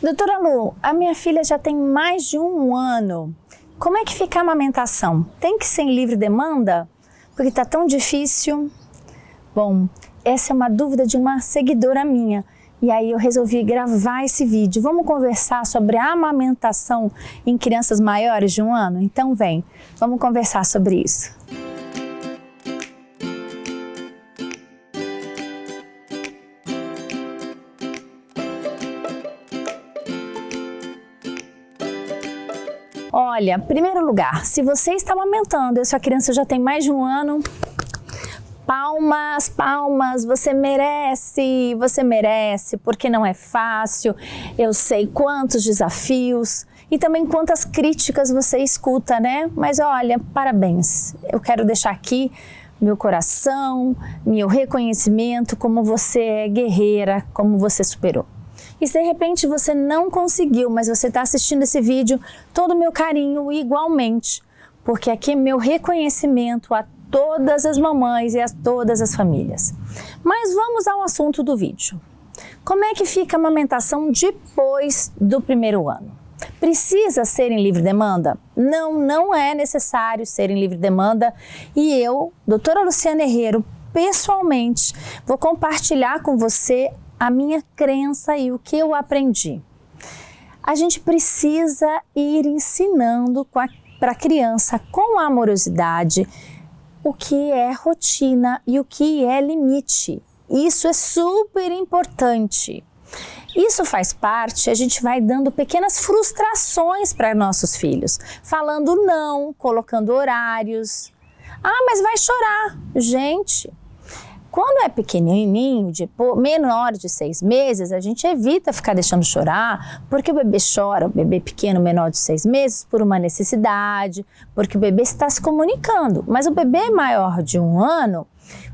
Doutora Lu, a minha filha já tem mais de 1 ano. Como é que fica a amamentação? Tem que ser em livre demanda? Porque está tão difícil. Bom, essa é uma dúvida de uma seguidora minha. E aí eu resolvi gravar esse vídeo. Vamos conversar sobre a amamentação em crianças maiores de 1 ano? Então vem, vamos conversar sobre isso. Olha, em primeiro lugar, se você está amamentando e sua criança já tem mais de 1 ano, palmas, palmas, você merece, porque não é fácil. Eu sei quantos desafios e também quantas críticas você escuta, né? Mas olha, parabéns. Eu quero deixar aqui meu coração, meu reconhecimento, como você é guerreira, como você superou. E se de repente você não conseguiu, mas você está assistindo esse vídeo, todo o meu carinho igualmente, porque aqui é meu reconhecimento a todas as mamães e a todas as famílias. Mas vamos ao assunto do vídeo. Como é que fica a amamentação depois do 1º ano? Precisa ser em livre demanda? Não, não é necessário ser em livre demanda. E eu, doutora Luciana Herrero, pessoalmente, vou compartilhar com você a minha crença e o que eu aprendi. A gente precisa ir ensinando para a criança com amorosidade o que é rotina e o que é limite. Isso é super importante. Isso faz parte, a gente vai dando pequenas frustrações para nossos filhos, falando não, colocando horários. Ah, mas vai chorar. Gente, quando é pequenininho, menor de 6 meses, a gente evita ficar deixando chorar, porque o bebê chora, o bebê pequeno, menor de 6 meses, por uma necessidade, porque o bebê está se comunicando. Mas o bebê maior de 1 ano,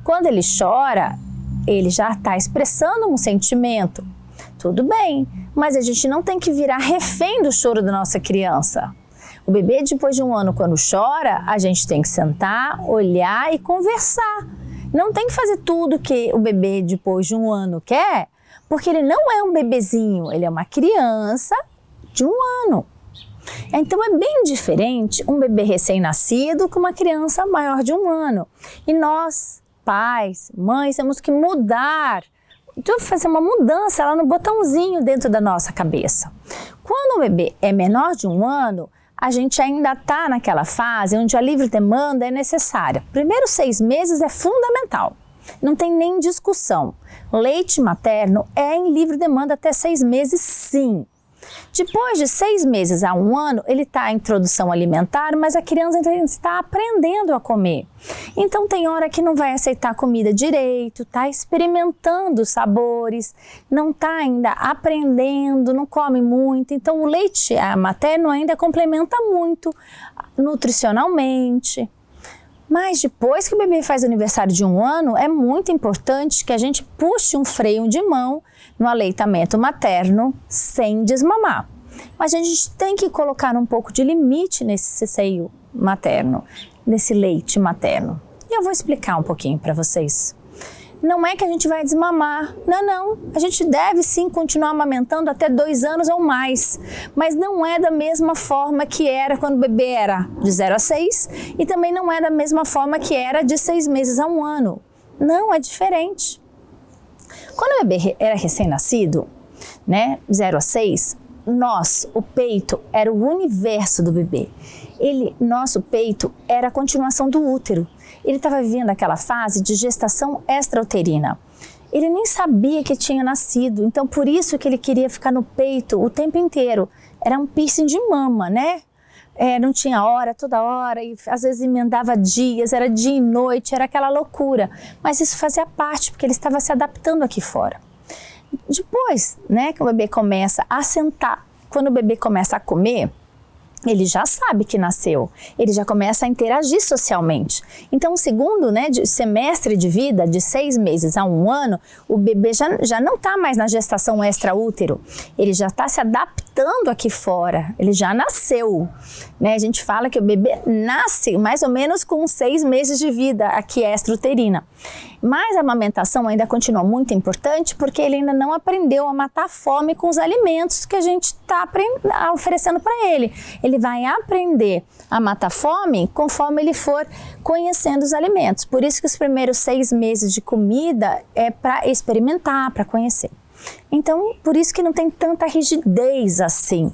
quando ele chora, ele já está expressando um sentimento. Tudo bem, mas a gente não tem que virar refém do choro da nossa criança. O bebê depois de 1 ano, quando chora, a gente tem que sentar, olhar e conversar. Não tem que fazer tudo que o bebê depois de 1 ano quer, porque ele não é um bebezinho, ele é uma criança de 1 ano. Então é bem diferente um bebê recém-nascido com uma criança maior de 1 ano. E nós, pais, mães, temos que mudar, então fazer uma mudança lá no botãozinho dentro da nossa cabeça. Quando o bebê é menor de 1 ano, a gente ainda está naquela fase onde a livre demanda é necessária. Primeiros 6 meses é fundamental, não tem nem discussão. Leite materno é em livre demanda até 6 meses, sim. Depois de 6 meses a 1 ano, ele está em introdução alimentar, mas a criança ainda está aprendendo a comer. Então tem hora que não vai aceitar a comida direito, está experimentando sabores, não está ainda aprendendo, não come muito. Então o leite materno ainda complementa muito nutricionalmente. Mas depois que o bebê faz aniversário de 1 ano, é muito importante que a gente puxe um freio de mão no aleitamento materno sem desmamar. Mas a gente tem que colocar um pouco de limite nesse seio materno, nesse leite materno. E eu vou explicar um pouquinho para vocês. Não é que a gente vai desmamar, não. A gente deve sim continuar amamentando até 2 anos ou mais, mas não é da mesma forma que era quando o bebê era de 0 a 6 e também não é da mesma forma que era de 6 meses a 1 ano. Não, é diferente. Quando o bebê era recém-nascido, né, 0 a 6, o peito era o universo do bebê. Nosso peito era a continuação do útero. Ele estava vivendo aquela fase de gestação extrauterina. Ele nem sabia que tinha nascido, então por isso que ele queria ficar no peito o tempo inteiro. Era um piercing de mama, né? Não tinha hora, toda hora, e às vezes emendava dias, era dia e noite, era aquela loucura. Mas isso fazia parte, porque ele estava se adaptando aqui fora. Depois, né, que o bebê começa a sentar, quando o bebê começa a comer, ele já sabe que nasceu, ele já começa a interagir socialmente. Então, o segundo, né, semestre de vida, de 6 meses a 1 ano, o bebê já não está mais na gestação extraútero, ele já está se adaptando estando aqui fora, ele já nasceu, né? A gente fala que o bebê nasce mais ou menos com 6 meses de vida aqui extra-uterina. Mas a amamentação ainda continua muito importante porque ele ainda não aprendeu a matar a fome com os alimentos que a gente está oferecendo para ele. Ele vai aprender a matar fome conforme ele for conhecendo os alimentos. Por isso que os primeiros 6 meses de comida é para experimentar, para conhecer. Então, por isso que não tem tanta rigidez assim.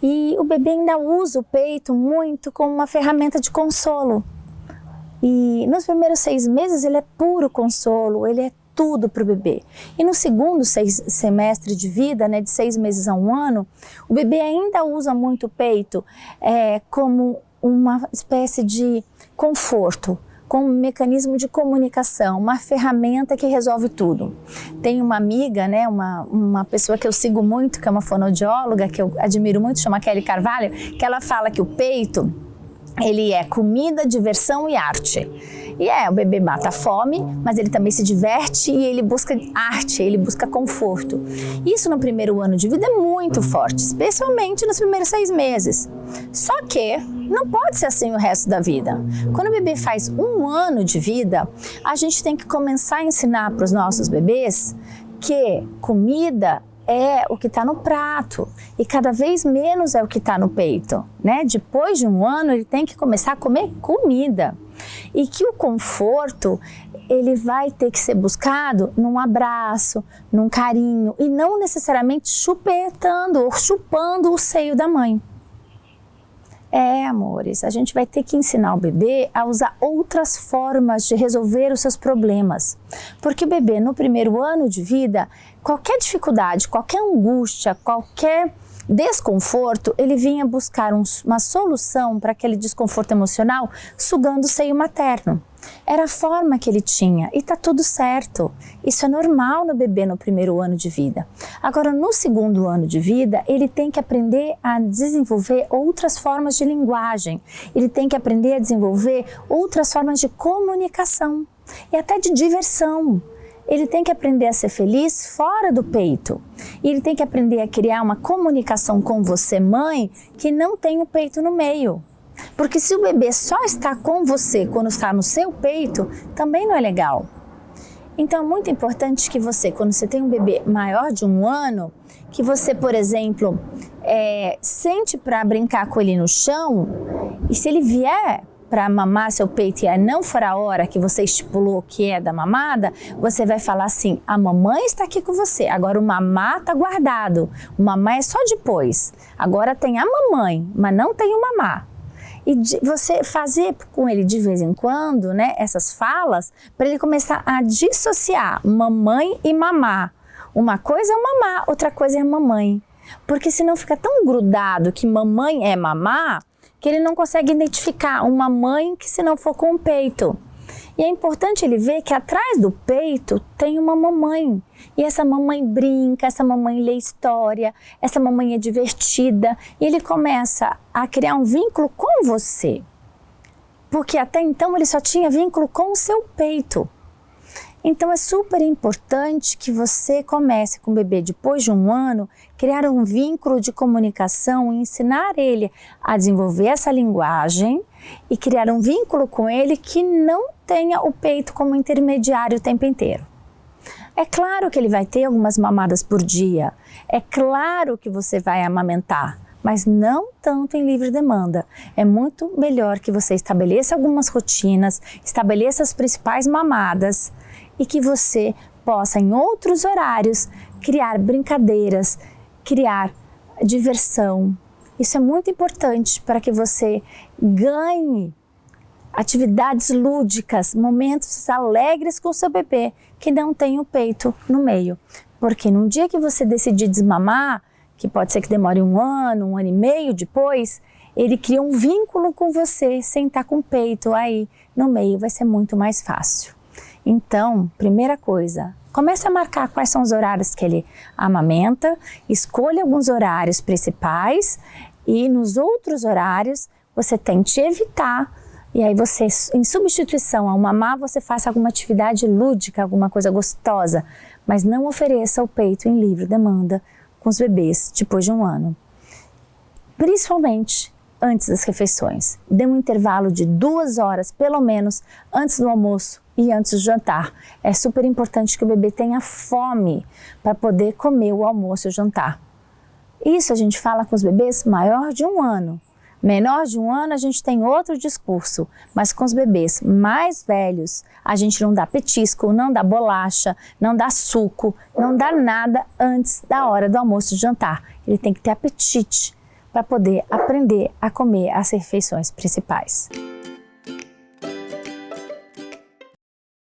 E o bebê ainda usa o peito muito como uma ferramenta de consolo. E nos primeiros 6 meses ele é puro consolo, ele é tudo para o bebê. E no segundo semestre de vida, né, de 6 meses a 1 ano, o bebê ainda usa muito o peito como uma espécie de conforto, como um mecanismo de comunicação, uma ferramenta que resolve tudo. Tem uma amiga, né, uma pessoa que eu sigo muito, que é uma fonoaudióloga, que eu admiro muito, chama Kelly Carvalho, que ela fala que o peito, ele é comida, diversão e arte. E o bebê mata a fome, mas ele também se diverte e ele busca arte, ele busca conforto. Isso no primeiro ano de vida é muito forte, especialmente nos primeiros 6 meses. Só que não pode ser assim o resto da vida. Quando o bebê faz 1 ano de vida, a gente tem que começar a ensinar para os nossos bebês que comida é o que está no prato e cada vez menos é o que está no peito, né? Depois de 1 ano ele tem que começar a comer comida e que o conforto ele vai ter que ser buscado num abraço, num carinho e não necessariamente chupetando ou chupando o seio da mãe. Amores, a gente vai ter que ensinar o bebê a usar outras formas de resolver os seus problemas. Porque o bebê, no primeiro ano de vida, qualquer dificuldade, qualquer angústia, qualquer desconforto, ele vinha buscar uma solução para aquele desconforto emocional sugando o seio materno. Era a forma que ele tinha e tá tudo certo. Isso é normal no bebê no primeiro ano de vida. Agora, no segundo ano de vida, ele tem que aprender a desenvolver outras formas de linguagem. Ele tem que aprender a desenvolver outras formas de comunicação e até de diversão. Ele tem que aprender a ser feliz fora do peito. E ele tem que aprender a criar uma comunicação com você, mãe, que não tem o peito no meio. Porque se o bebê só está com você quando está no seu peito, também não é legal. Então é muito importante que você, quando você tem um bebê maior de 1 ano, que você, por exemplo, sente para brincar com ele no chão e se ele vier para mamar seu peito e não for a hora que você estipulou que é da mamada, você vai falar assim, a mamãe está aqui com você, agora o mamá está guardado, o mamá é só depois, agora tem a mamãe, mas não tem o mamá. E você fazer com ele de vez em quando, né, essas falas, para ele começar a dissociar mamãe e mamá. Uma coisa é mamá, outra coisa é mamãe. Porque senão fica tão grudado que mamãe é mamá, que ele não consegue identificar uma mãe que se não for com o peito. E é importante ele ver que atrás do peito tem uma mamãe. E essa mamãe brinca, essa mamãe lê história, essa mamãe é divertida. E ele começa a criar um vínculo com você. Porque até então ele só tinha vínculo com o seu peito. Então é super importante que você comece com o bebê depois de 1 ano, criar um vínculo de comunicação e ensinar ele a desenvolver essa linguagem e criar um vínculo com ele que não tenha o peito como intermediário o tempo inteiro. É claro que ele vai ter algumas mamadas por dia, é claro que você vai amamentar, mas não tanto em livre demanda. É muito melhor que você estabeleça algumas rotinas, estabeleça as principais mamadas e que você possa, em outros horários, criar brincadeiras, criar diversão. Isso é muito importante para que você ganhe atividades lúdicas, momentos alegres com o seu bebê que não tem o peito no meio. Porque num dia que você decidir desmamar, que pode ser que demore 1 ano, 1 ano e meio depois, ele cria um vínculo com você sem estar com o peito aí no meio, vai ser muito mais fácil. Então, primeira coisa, comece a marcar quais são os horários que ele amamenta, escolha alguns horários principais e nos outros horários você tente evitar. E aí você, em substituição ao mamar, você faça alguma atividade lúdica, alguma coisa gostosa, mas não ofereça o peito em livre demanda com os bebês depois de 1 ano. Principalmente antes das refeições. Dê um intervalo de 2 horas, pelo menos, antes do almoço e antes do jantar. É super importante que o bebê tenha fome para poder comer o almoço e o jantar. Isso a gente fala com os bebês maior de 1 ano. Menor de 1 ano a gente tem outro discurso, mas com os bebês mais velhos a gente não dá petisco, não dá bolacha, não dá suco, não dá nada antes da hora do almoço e jantar. Ele tem que ter apetite para poder aprender a comer as refeições principais.